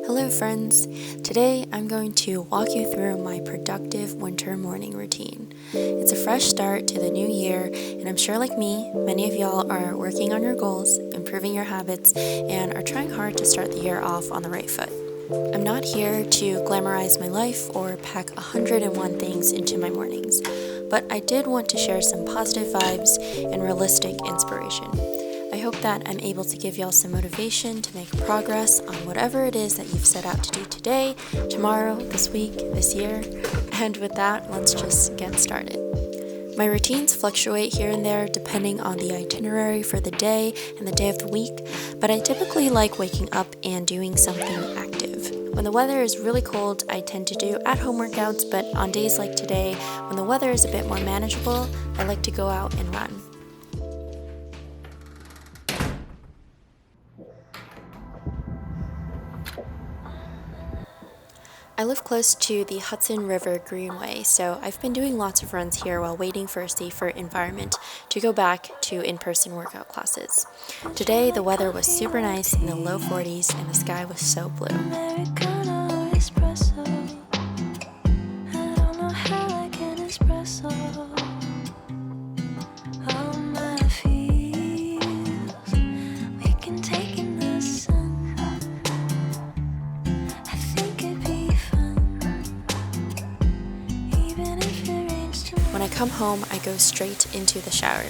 Hello friends! Today I'm going to walk you through my productive winter morning routine. It's a fresh start to the new year, and I'm sure like me, many of y'all are working on your goals, improving your habits, and are trying hard to start the year off on the right foot. I'm not here to glamorize my life or pack 101 things into my mornings, but I did want to share some positive vibes and realistic inspiration. I hope that I'm able to give y'all some motivation to make progress on whatever it is that you've set out to do today, tomorrow, this week, this year. And with that, let's just get started. My routines fluctuate here and there depending on the itinerary for the day and the day of the week, but I typically like waking up and doing something active. When the weather is really cold, I tend to do at-home workouts, but on days like today, when the weather is a bit more manageable, I like to go out and run. I live close to the Hudson River Greenway, so I've been doing lots of runs here while waiting for a safer environment to go back to in-person workout classes. Today, the weather was super nice in the low 40s and the sky was so blue. When I come home, I go straight into the shower.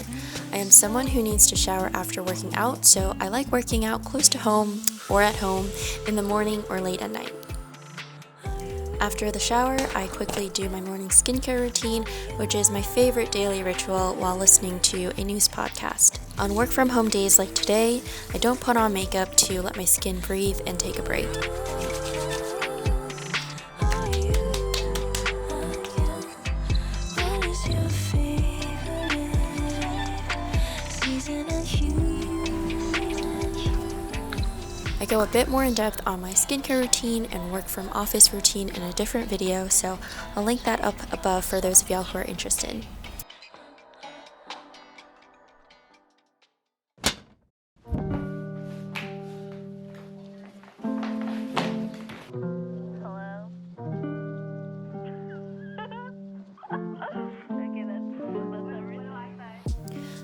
I am someone who needs to shower after working out, so I like working out close to home or at home in the morning or late at night. After the shower, I quickly do my morning skincare routine, which is my favorite daily ritual while listening to a news podcast. On work from home days like today, I don't put on makeup to let my skin breathe and take a break. I go a bit more in depth on my skincare routine and work from office routine in a different video, so I'll link that up above for those of y'all who are interested.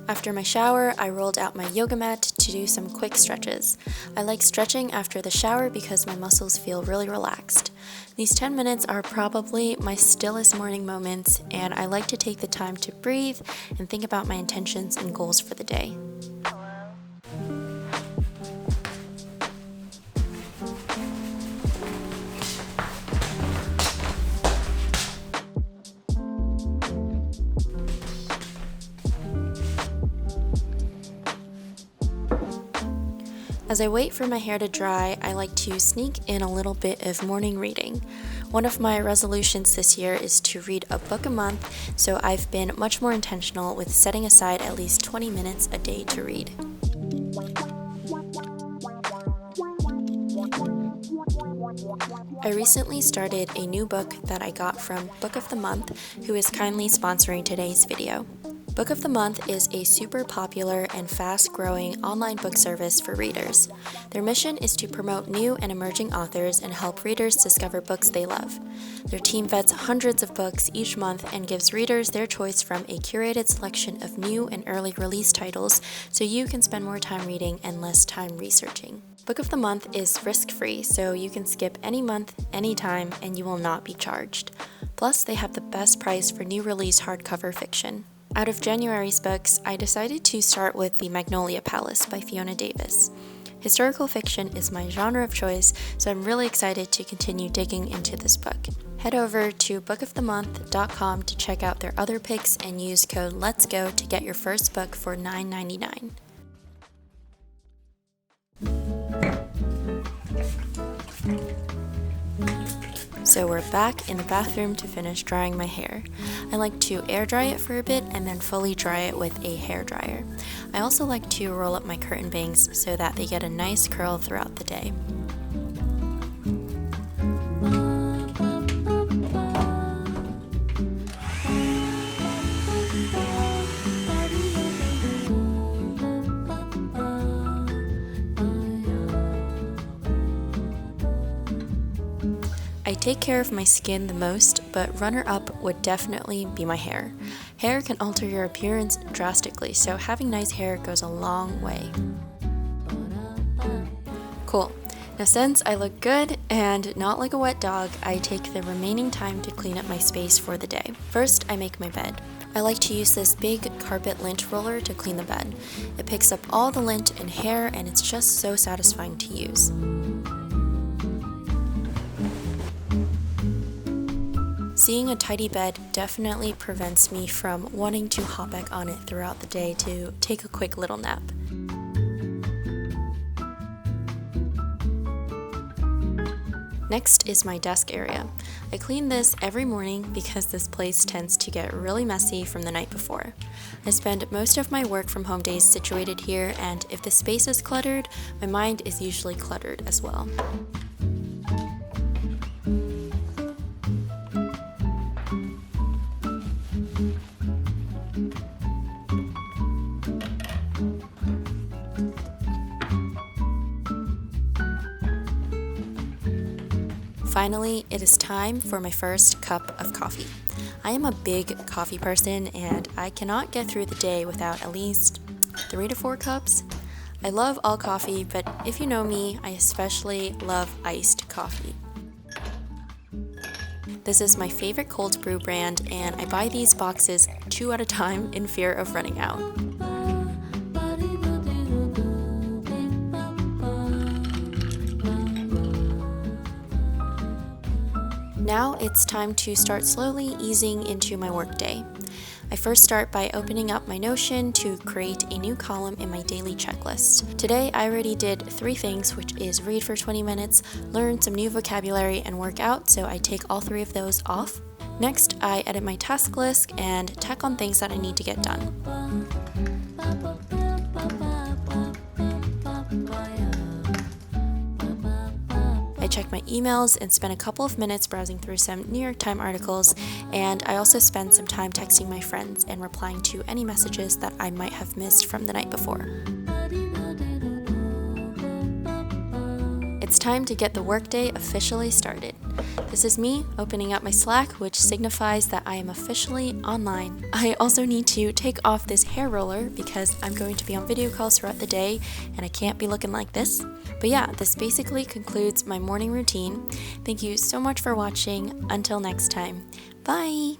After my shower, I rolled out my yoga mat to do some quick stretches. I like stretching after the shower because my muscles feel really relaxed. These 10 minutes are probably my stillest morning moments, and I like to take the time to breathe and think about my intentions and goals for the day. As I wait for my hair to dry, I like to sneak in a little bit of morning reading. One of my resolutions this year is to read a book a month, so I've been much more intentional with setting aside at least 20 minutes a day to read. I recently started a new book that I got from Book of the Month, who is kindly sponsoring today's video. Book of the Month is a super popular and fast-growing online book service for readers. Their mission is to promote new and emerging authors and help readers discover books they love. Their team vets hundreds of books each month and gives readers their choice from a curated selection of new and early release titles, so you can spend more time reading and less time researching. Book of the Month is risk-free, so you can skip any month, anytime, and you will not be charged. Plus, they have the best price for new release hardcover fiction. Out of January's books, I decided to start with The Magnolia Palace by Fiona Davis. Historical fiction is my genre of choice, so I'm really excited to continue digging into this book. Head over to bookofthemonth.com to check out their other picks and use code LET'SGO to get your first book for $9.99. So we're back in the bathroom to finish drying my hair. I like to air dry it for a bit and then fully dry it with a hair dryer. I also like to roll up my curtain bangs so that they get a nice curl throughout the day. I take care of my skin the most, but runner-up would definitely be my hair. Hair can alter your appearance drastically, so having nice hair goes a long way. Cool. Now since I look good and not like a wet dog, I take the remaining time to clean up my space for the day. First, I make my bed. I like to use this big carpet lint roller to clean the bed. It picks up all the lint and hair, and it's just so satisfying to use. Seeing a tidy bed definitely prevents me from wanting to hop back on it throughout the day to take a quick little nap. Next is my desk area. I clean this every morning because this place tends to get really messy from the night before. I spend most of my work from home days situated here, and if the space is cluttered, my mind is usually cluttered as well. Finally, it is time for my first cup of coffee. I am a big coffee person, and I cannot get through the day without at least 3 to 4 cups. I love all coffee, but if you know me, I especially love iced coffee. This is my favorite cold brew brand, and I buy these boxes 2 at a time in fear of running out. Now it's time to start slowly easing into my workday. I first start by opening up my Notion to create a new column in my daily checklist. Today I already did 3 things, which is read for 20 minutes, learn some new vocabulary, and work out, so I take all 3 of those off. Next, I edit my task list and tack on things that I need to get done. I check my emails and spend a couple of minutes browsing through some New York Times articles, and I also spend some time texting my friends and replying to any messages that I might have missed from the night before. It's time to get the workday officially started. This is me opening up my Slack, which signifies that I am officially online. I also need to take off this hair roller because I'm going to be on video calls throughout the day and I can't be looking like this. But yeah, this basically concludes my morning routine. Thank you so much for watching. Until next time, bye!